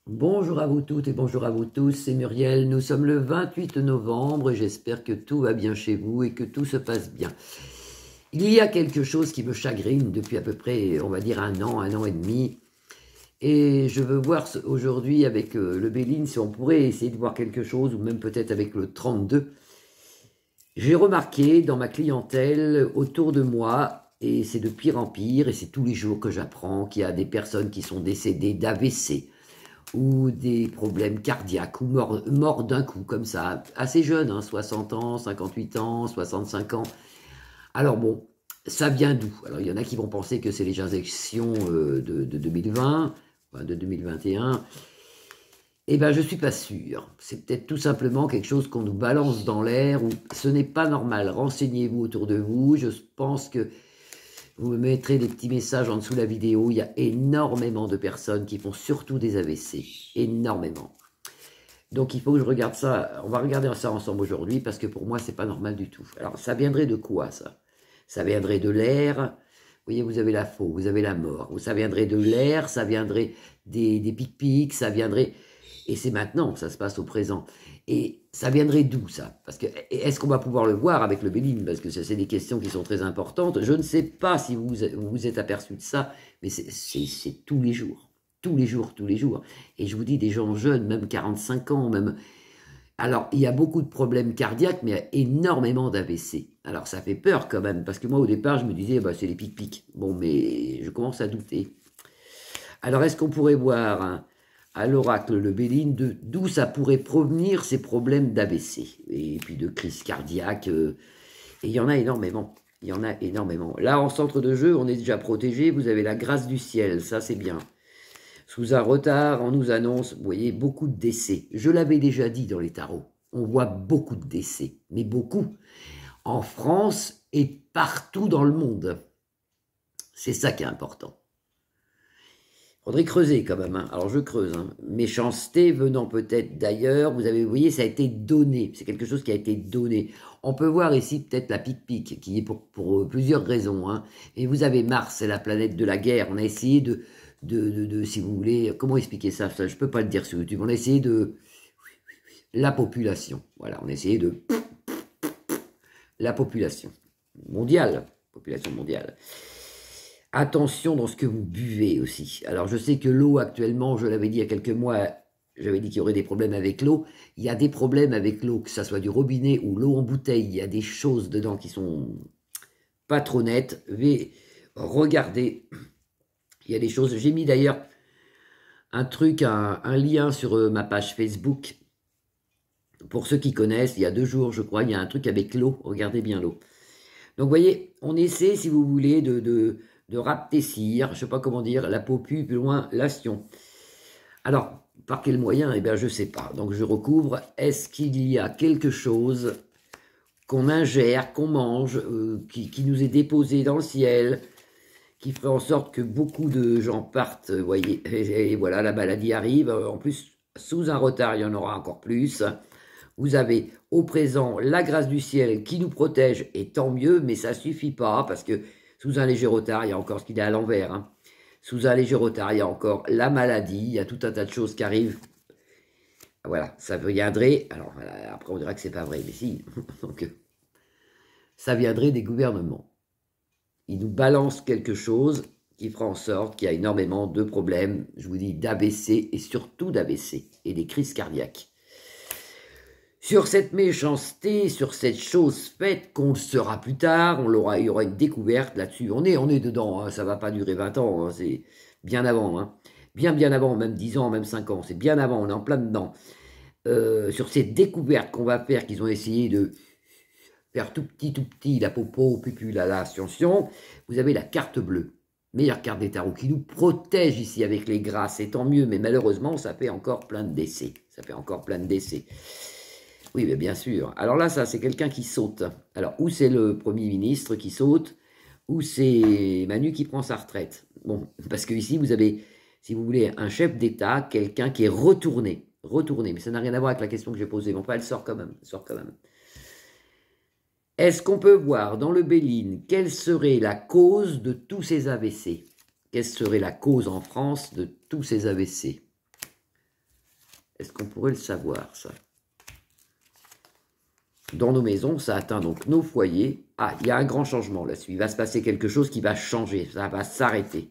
Bonjour à vous toutes et bonjour à vous tous, c'est Muriel. Nous sommes le 28 novembre et j'espère que tout va bien chez vous et que tout se passe bien. Il y a quelque chose qui me chagrine depuis à peu près, on va dire un an et demi. Et je veux voir aujourd'hui avec le Béline si on pourrait essayer de voir quelque chose, ou même peut-être avec le 32. J'ai remarqué dans ma clientèle autour de moi, et c'est de pire en pire, et c'est tous les jours que j'apprends qu'il y a des personnes qui sont décédées d'AVC, ou des problèmes cardiaques, ou morts d'un coup, comme ça, assez jeunes, hein, 60 ans, 58 ans, 65 ans. Alors bon, ça vient d'où? Alors il y en a qui vont penser que c'est les injections de 2020, enfin, de 2021. Eh bien, je ne suis pas sûr. C'est peut-être tout simplement quelque chose qu'on nous balance dans l'air, ou ce n'est pas normal. Renseignez-vous autour de vous. Je pense que vous me mettrez des petits messages en dessous de la vidéo. Il y a énormément de personnes qui font surtout des AVC. Énormément. Donc il faut que je regarde ça. On va regarder ça ensemble aujourd'hui parce que pour moi, c'est pas normal du tout. Alors, ça viendrait de quoi, ça? Ça viendrait de l'air. Vous voyez, vous avez la faux, vous avez la mort. Ça viendrait de l'air, ça viendrait des pic-pics, ça viendrait... Et c'est maintenant, ça se passe au présent. Et ça viendrait d'où, ça? Parce que est-ce qu'on va pouvoir le voir avec le Béline? Parce que c'est des questions qui sont très importantes. Je ne sais pas si vous vous êtes aperçu de ça, mais c'est tous les jours. Tous les jours, tous les jours. Et je vous dis, des gens jeunes, même 45 ans, même... Alors, il y a beaucoup de problèmes cardiaques, mais il y a énormément d'AVC. Alors, ça fait peur quand même, parce que moi, au départ, je me disais, bah, c'est les pic-pics. Bon, mais je commence à douter. Alors, est-ce qu'on pourrait voir à l'oracle le Béline d'où ça pourrait provenir ces problèmes d'AVC et puis de crise cardiaque et il y en a énormément. Il y en a énormément. Là, en centre de jeu, on est déjà protégé. Vous avez la grâce du ciel, ça c'est bien. Sous un retard, on nous annonce, vous voyez, beaucoup de décès. Je l'avais déjà dit dans les tarots. On voit beaucoup de décès, mais beaucoup. En France et partout dans le monde. C'est ça qui est important. Faudrait creuser quand même. Hein. Alors je creuse. Hein. Méchanceté venant peut-être d'ailleurs. Vous voyez, ça a été donné. C'est quelque chose qui a été donné. On peut voir ici peut-être la pic-pic, qui est pour plusieurs raisons. Hein. Et vous avez Mars, c'est la planète de la guerre. On a essayé si vous voulez, comment expliquer ça, je peux pas le dire sur YouTube. On a essayé de la population. Voilà, on a essayé de la population mondiale. Population mondiale. Attention dans ce que vous buvez aussi. Alors je sais que l'eau actuellement, je l'avais dit il y a quelques mois, j'avais dit qu'il y aurait des problèmes avec l'eau. Il y a des problèmes avec l'eau, que ça soit du robinet ou l'eau en bouteille. Il y a des choses dedans qui sont pas trop nettes. Mais regardez, il y a des choses. J'ai mis d'ailleurs un truc, un lien sur ma page Facebook. Pour ceux qui connaissent, il y a 2 jours, je crois, il y a un truc avec l'eau. Regardez bien l'eau. Donc vous voyez, on essaie, si vous voulez, de rapetissir, je ne sais pas comment dire, la popule, plus loin, l'ation. Alors, par quel moyen? Eh bien, je ne sais pas. Donc, je recouvre. Est-ce qu'il y a quelque chose qu'on ingère, qu'on mange, qui nous est déposé dans le ciel, qui ferait en sorte que beaucoup de gens partent, vous voyez, et voilà, la maladie arrive. En plus, sous un retard, il y en aura encore plus. Vous avez au présent la grâce du ciel qui nous protège, et tant mieux, mais ça ne suffit pas, parce que sous un léger retard, il y a encore ce qu'il est à l'envers. Hein. Sous un léger retard, il y a encore la maladie, il y a tout un tas de choses qui arrivent. Voilà, ça viendrait, alors voilà, après on dira que c'est pas vrai, mais si, donc ça viendrait des gouvernements. Ils nous balancent quelque chose qui fera en sorte qu'il y a énormément de problèmes, je vous dis, d'AVC et surtout d'AVC et des crises cardiaques. Sur cette méchanceté, sur cette chose faite qu'on le saura plus tard, il y aura une découverte là-dessus. On est dedans, hein, ça va pas durer 20 ans, hein, c'est bien avant. Hein. Bien avant, même 10 ans, même 5 ans, c'est bien avant, on est en plein dedans. Sur cette découverte qu'on va faire, qu'ils ont essayé de faire tout petit, la popo, pupule, la science, vous avez la carte bleue. Meilleure carte des tarots qui nous protège ici avec les grâces, et tant mieux, mais malheureusement, ça fait encore plein de décès. Ça fait encore plein de décès. Oui, mais bien sûr. Alors là, ça, c'est quelqu'un qui saute. Alors, ou c'est le Premier ministre qui saute, ou c'est Manu qui prend sa retraite. Bon, parce que ici, vous avez, si vous voulez, un chef d'État, quelqu'un qui est retourné. Retourné, mais ça n'a rien à voir avec la question que j'ai posée. Bon, elle sort quand même. Elle sort quand même. Est-ce qu'on peut voir dans le Béline quelle serait la cause de tous ces AVC? Quelle serait la cause en France de tous ces AVC? Est-ce qu'on pourrait le savoir, ça? Dans nos maisons, ça atteint donc nos foyers. Ah, il y a un grand changement là-dessus. Il va se passer quelque chose qui va changer, ça va s'arrêter.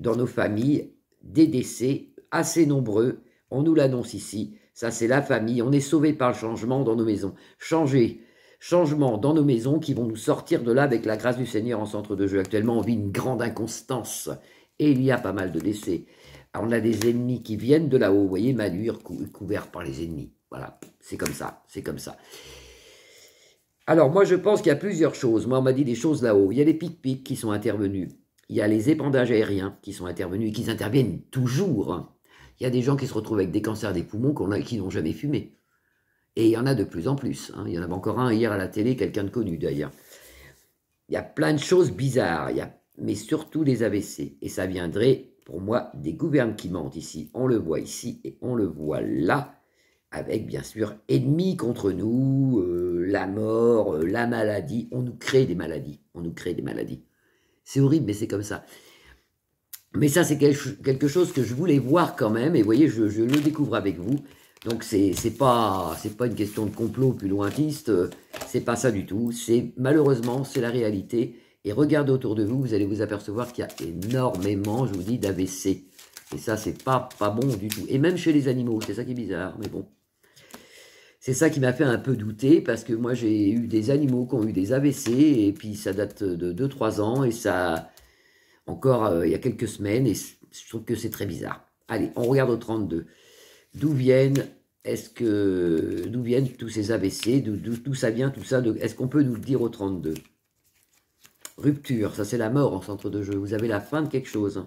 Dans nos familles, des décès assez nombreux, on nous l'annonce ici. Ça, c'est la famille. On est sauvé par le changement dans nos maisons. Changement dans nos maisons qui vont nous sortir de là avec la grâce du Seigneur en centre de jeu. Actuellement, on vit une grande inconstance et il y a pas mal de décès. Alors, on a des ennemis qui viennent de là-haut. Vous voyez, Malur couvert par les ennemis. Voilà, c'est comme ça, c'est comme ça. Alors, moi, je pense qu'il y a plusieurs choses. Moi, on m'a dit des choses là-haut. Il y a les pic-pics qui sont intervenus. Il y a les épandages aériens qui sont intervenus et qui interviennent toujours, hein. Il y a des gens qui se retrouvent avec des cancers des poumons qui n'ont jamais fumé. Et il y en a de plus en plus, hein. Il y en avait encore un hier à la télé, quelqu'un de connu d'ailleurs. Il y a plein de choses bizarres, mais surtout les AVC. Et ça viendrait, pour moi, des gouvernes qui mentent ici. On le voit ici et on le voit là, avec bien sûr ennemis contre nous, la mort, la maladie. On nous crée des maladies. On nous crée des maladies. C'est horrible, mais c'est comme ça. Mais ça, c'est quelque chose que je voulais voir quand même. Et vous voyez, je le découvre avec vous. Donc, c'est pas une question de complot plus lointiste. C'est pas ça du tout. Malheureusement, c'est la réalité. Et regardez autour de vous, vous allez vous apercevoir qu'il y a énormément, je vous dis, d'AVC. Et ça, c'est pas bon du tout. Et même chez les animaux, c'est ça qui est bizarre. Mais bon. C'est ça qui m'a fait un peu douter, parce que moi, j'ai eu des animaux qui ont eu des AVC. Et puis, ça date de 2-3 ans. Et ça... Encore il y a quelques semaines, et je trouve que c'est très bizarre. Allez, on regarde au 32. D'où viennent tous ces AVC, d'où ça vient tout ça, est-ce qu'on peut nous le dire au 32? Rupture, ça c'est la mort en centre de jeu. Vous avez la fin de quelque chose.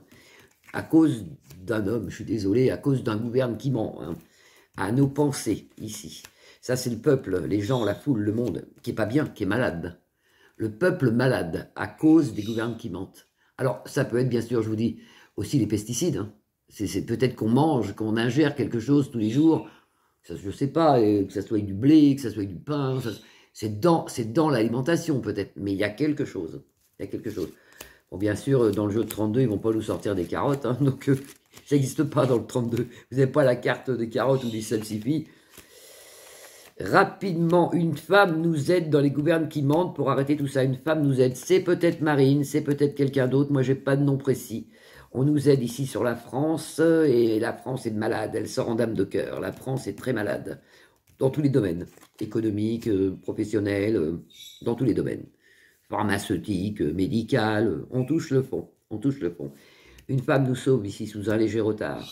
À cause d'un homme, je suis désolé, à cause d'un gouverne qui ment, hein, à nos pensées, ici. Ça c'est le peuple, les gens, la foule, le monde, qui est pas bien, qui est malade. Le peuple malade, à cause des gouvernes qui mentent. Alors, ça peut être, bien sûr, je vous dis, aussi les pesticides. Hein. C'est peut-être qu'on mange, qu'on ingère quelque chose tous les jours, je ne sais pas, que ça soit du blé, que ça soit du pain, c'est dans l'alimentation peut-être, mais il y a quelque chose. Il y a quelque chose. Bon, bien sûr, dans le jeu de 32, ils ne vont pas nous sortir des carottes, hein, donc ça n'existe pas dans le 32. Vous n'avez pas la carte des carottes ou des salsifis. Rapidement, une femme nous aide dans les gouvernes qui mentent pour arrêter tout ça. Une femme nous aide. C'est peut-être Marine, c'est peut-être quelqu'un d'autre. Moi, j'ai pas de nom précis. On nous aide ici sur la France et la France est malade. Elle sort en dame de cœur. La France est très malade dans tous les domaines. Économique, professionnel, dans tous les domaines. Pharmaceutique, médical. On touche le fond. On touche le fond. Une femme nous sauve ici sous un léger retard.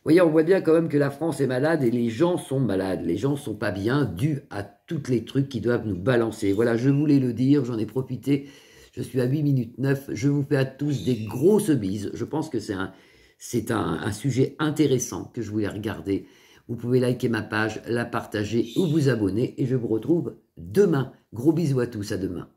Vous voyez, on voit bien quand même que la France est malade et les gens sont malades. Les gens ne sont pas bien, dû à tous les trucs qui doivent nous balancer. Voilà, je voulais le dire, j'en ai profité. Je suis à 8 minutes 9. Je vous fais à tous des grosses bises. Je pense que c'est un sujet intéressant que je voulais regarder. Vous pouvez liker ma page, la partager ou vous abonner. Et je vous retrouve demain. Gros bisous à tous, à demain.